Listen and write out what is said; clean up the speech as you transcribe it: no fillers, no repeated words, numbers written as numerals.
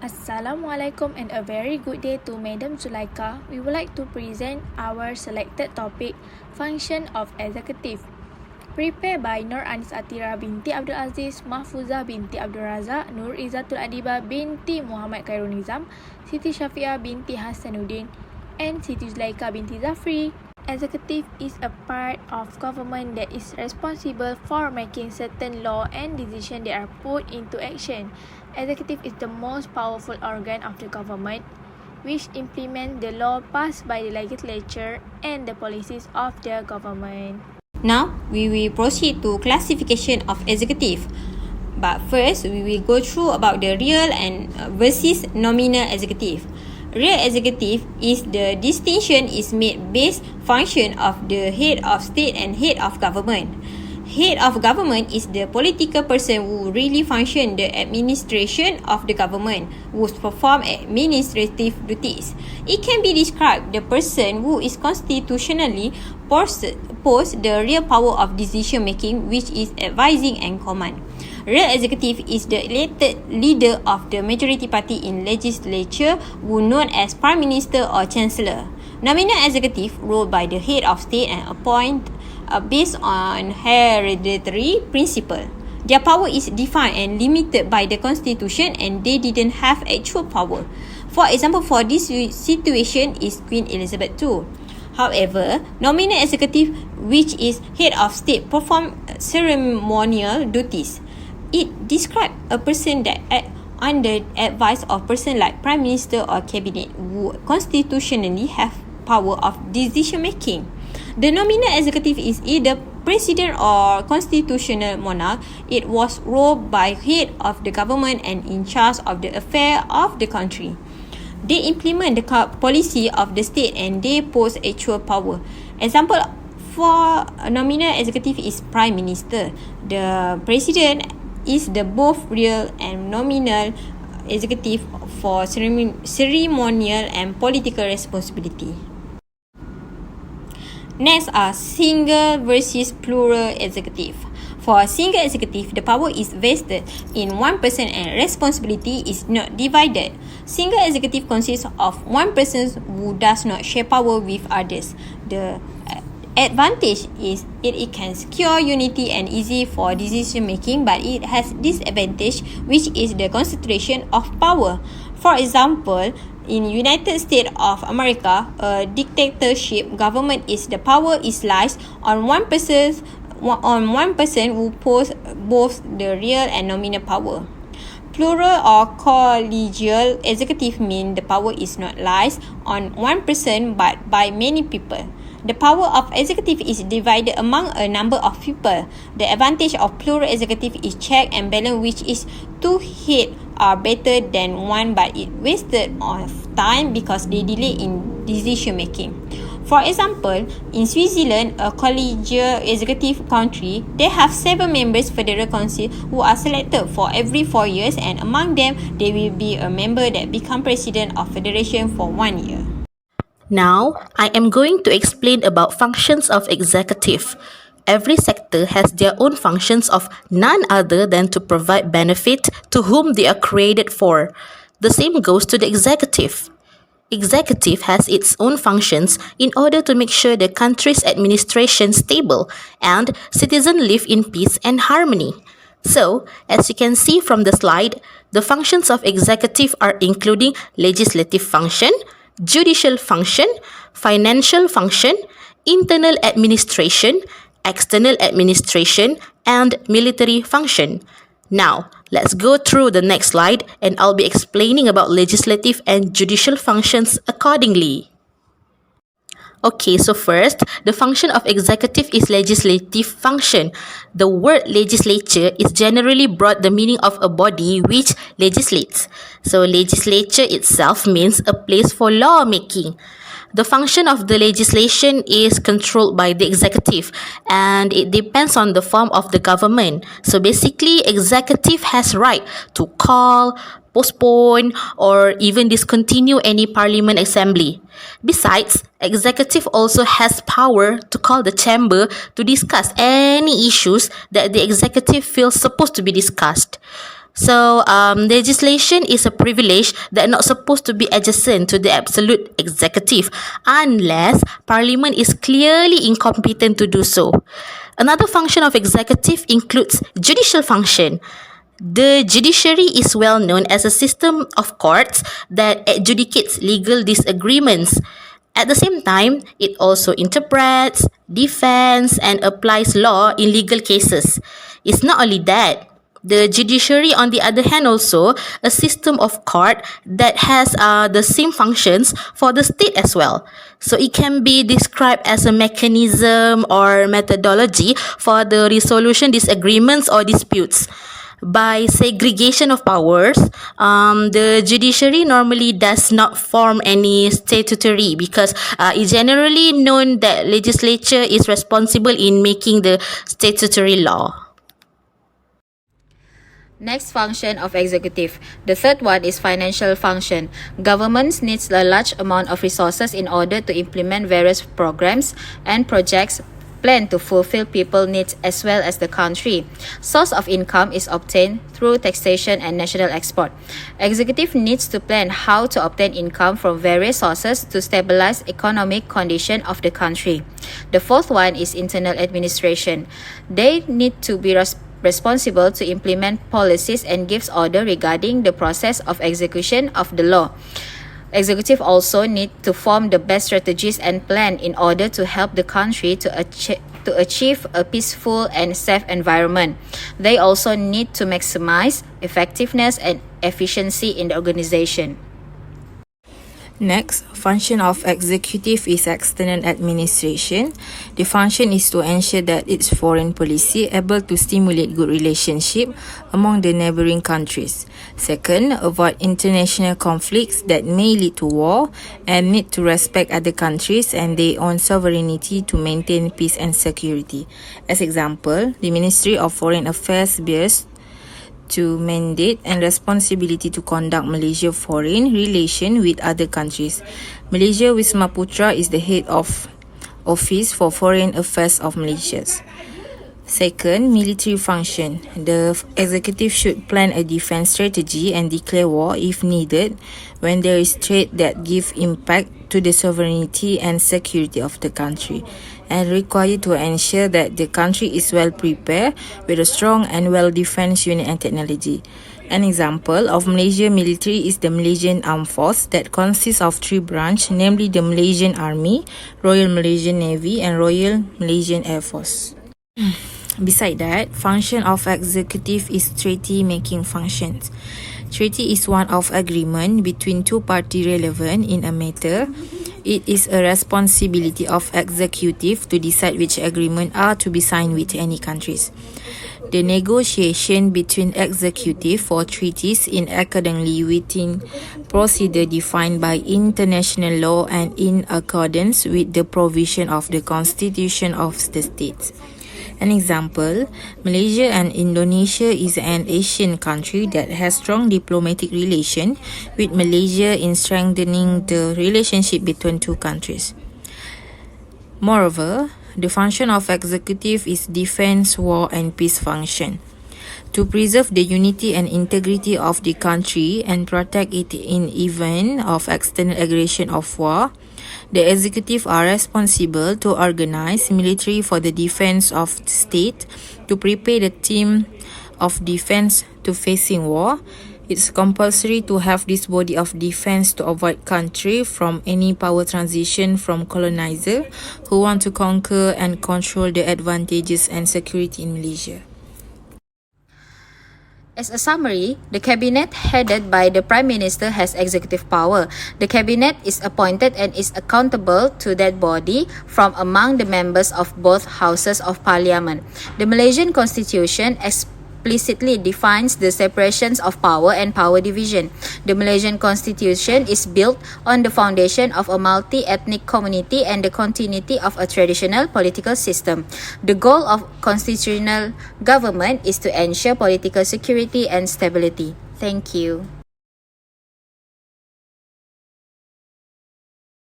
Assalamualaikum and a very good day to Madam Zulaika. We would like to present our selected topic, Function of Executive. Prepared by Nur Anis Atira binti Abdul Aziz, Mahfuzah binti Abdul Razak, Nur Izzatul Adiba binti Muhammad Khairul Nizam, Siti Syafiah binti Hasanuddin, and Siti Zulaika binti Zafri. Executive is a part of government that is responsible for making certain law and decisions that are put into action. Executive is the most powerful organ of the government, which implement the law passed by the legislature and the policies of the government. Now, we will proceed to classification of executive. But first, we will go through about the real and versus nominal executive. Real executive is the distinction is made based function of the head of state and head of government. Head of government is the political person who really function the administration of the government, who perform administrative duties. It can be described the person who is constitutionally possess the real power of decision making, which is advising and command. Real executive is the elected leader of the majority party in legislature, who known as Prime Minister or Chancellor. Nominal executive ruled by the head of state and appoint based on hereditary principle. Their power is defined and limited by the constitution, and they didn't have actual power. For example, for this situation is Queen Elizabeth II. However, nominal executive, which is head of state, perform ceremonial duties. It describes a person that under advice of person like Prime Minister or Cabinet who constitutionally have power of decision making. The nominal executive is either president or constitutional monarch. It was ruled by head of the government and in charge of the affair of the country. They implement the policy of the state and they possess actual power. Example for a nominal executive is Prime Minister. The president is the both real and nominal executive for ceremonial and political responsibility. Next are single versus plural executive. For a single executive, the power is vested in one person and responsibility is not divided. Single executive consists of one person who does not share power with others. The advantage is it can secure unity and easy for decision making, but it has disadvantage, which is the concentration of power. For example, in United States of America, a dictatorship government is the power is lies on one person who possesses both the real and nominal power. Plural or collegial executive mean the power is not lies on one person but by many people. The power of executive is divided among a number of people. The advantage of plural executive is check and balance, which is two heads are better than one, but it wasted of time because they delay in decision making. For example, in Switzerland, a collegial executive country, they have 7 members federal council who are selected for every 4 years, and among them, there will be a member that become president of federation for 1 year. Now, I am going to explain about functions of executive. Every sector has their own functions of none other than to provide benefit to whom they are created for. The same goes to the executive. Executive has its own functions in order to make sure the country's administration stable and citizens live in peace and harmony. So, as you can see from the slide, the functions of executive are including legislative function, judicial function, financial function, internal administration, external administration, and military function. Now, let's go through the next slide and I'll be explaining about legislative and judicial functions accordingly. Okay, so first, the function of executive is legislative function. The word legislature is generally brought the meaning of a body which legislates. So legislature itself means a place for law making. The function of the legislation is controlled by the executive and it depends on the form of the government. So basically, executive has right to call, postpone, or even discontinue any parliament assembly. Besides, executive also has power to call the chamber to discuss any issues that the executive feels supposed to be discussed. So, legislation is a privilege that not supposed to be adjacent to the absolute executive unless Parliament is clearly incompetent to do so. Another function of executive includes judicial function. The judiciary is well known as a system of courts that adjudicates legal disagreements. At the same time, it also interprets, defends, and applies law in legal cases. It's not only that, the judiciary, on the other hand, also a system of court that has the same functions for the state as well. So it can be described as a mechanism or methodology for the resolution disagreements or disputes. By segregation of powers, the judiciary normally does not form any statutory because it's generally known that legislature is responsible in making the statutory law. Next function of executive. The third one is financial function. Governments needs a large amount of resources in order to implement various programs and projects planned to fulfill people needs as well as the country. Source of income is obtained through taxation and national export. Executive needs to plan how to obtain income from various sources to stabilize economic condition of the country. The fourth one is internal administration. They need to be responsible to implement policies and gives order regarding the process of execution of the law. Executive also need to form the best strategies and plan in order to help the country to achieve a peaceful and safe environment. They also need to maximize effectiveness and efficiency in the organization. Next, function of executive is external administration. The function is to ensure that its foreign policy able to stimulate good relationship among the neighboring countries. Second, avoid international conflicts that may lead to war and need to respect other countries and their own sovereignty to maintain peace and security. As example, the Ministry of Foreign Affairs bears to mandate and responsibility to conduct Malaysia foreign relation with other countries. Malaysia Wisma Putra is the head of Office for Foreign Affairs of Malaysia. Second, military function. The executive should plan a defense strategy and declare war if needed when there is threat that give impact to the sovereignty and security of the country, and required to ensure that the country is well prepared with a strong and well defense unit and technology. An example of Malaysia military is the Malaysian Armed Force that consists of three branches, namely the Malaysian Army, Royal Malaysian Navy, and Royal Malaysian Air Force. Beside that, function of executive is treaty-making functions. Treaty is one of agreement between two parties relevant in a matter. It is a responsibility of executive to decide which agreement are to be signed with any countries. The negotiation between executive for treaties in accordingly within procedure defined by international law and in accordance with the provision of the Constitution of the states. An example, Malaysia and Indonesia is an Asian country that has strong diplomatic relation with Malaysia in strengthening the relationship between two countries. Moreover, the function of executive is defense, war and peace function. To preserve the unity and integrity of the country and protect it in event of external aggression of war, the executive are responsible to organize military for the defense of the state, to prepare the team of defense to facing war. It's compulsory to have this body of defense to avoid country from any power transition from colonizer who want to conquer and control the advantages and security in Malaysia. As a summary, the cabinet headed by the Prime Minister has executive power. The cabinet is appointed and is accountable to that body from among the members of both houses of parliament. The Malaysian Constitution explicitly defines the separations of power and power division. The Malaysian Constitution is built on the foundation of a multi-ethnic community and the continuity of a traditional political system. The goal of constitutional government is to ensure political security and stability. Thank you.